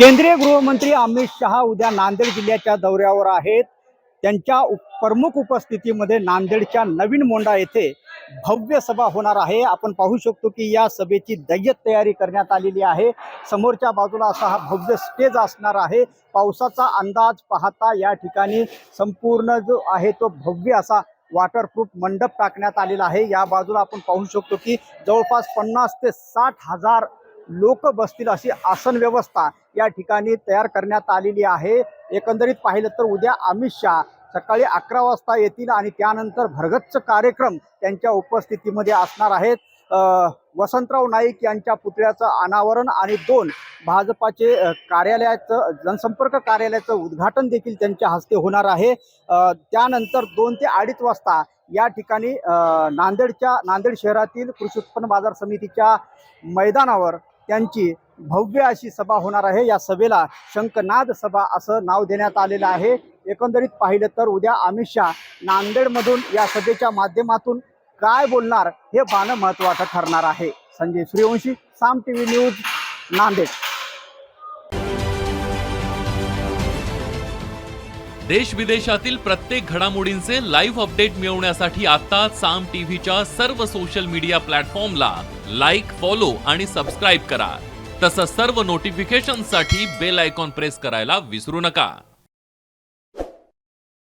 केंद्रीय गृहमंत्री अमित शहा उद्या नांदेड जिल्ह्याच्या दौऱ्यावर आहेत। त्यांच्या प्रमुख उपस्थितीमध्ये नांदेडच्या नवीन मोंढा येथे भव्य सभा होणार आहे। आपण पाहू शकतो की या सभेची दैय्यत तयारी करण्यात आलेली आहे। समोरच्या बाजूला असा हा भव्य स्टेज असणार आहे। पावसाचा अंदाज पाहता या ठिकाणी संपूर्ण जो आहे तो भव्य असा वॉटरप्रूफ मंडप टाकण्यात आलेला आहे। या बाजूला आपण पाहू शकतो की जवळपास 50 ते 60 हजार लोक बसतील अशी आसन व्यवस्था या ठिकाणी तयार करण्यात आलेली आहे। एकंदरीत पाहिलं तर उद्या अमित शहा सकाळी 11 वाजता येतील आणि त्यानंतर भरगच्च कार्यक्रम त्यांच्या उपस्थितीमध्ये असणार आहेत। वसंतराव नाईक यांच्या पुतळ्याचं अनावरण आणि 2 भाजपाचे कार्यालयाचं जनसंपर्क कार्यालयाचं उद्घाटन देखील त्यांच्या हस्ते होणार आहे। त्यानंतर 2 ते 2:30 वाजता या ठिकाणी नांदेड शहरातील कृषी उत्पन्न बाजार समितीच्या मैदानावर त्यांची भव्य अशी सभा होणार आहे। या सभेला शंखनाद सभा असं नाव देण्यात आलेलं आहे। एकंदरीत पाहिलं तर उद्या अमित शहा नांदेडमधून या सभेच्या माध्यमातून काय बोलणार हे पाहणं महत्त्वाचं ठरणार आहे। संजय सूर्यवंशी, साम टीव्ही न्यूज, नांदेड। देश विदेशातील प्रत्येक घडामोडींचे लाईव्ह अपडेट मिळवण्यासाठी आता साम टीव्हीच्या सर्व सोशल मीडिया प्लॅटफॉर्मला लाईक, फॉलो आणि सबस्क्राईब करा। तसंच सर्व नोटिफिकेशनसाठी बेल आयकॉन प्रेस करायला विसरू नका।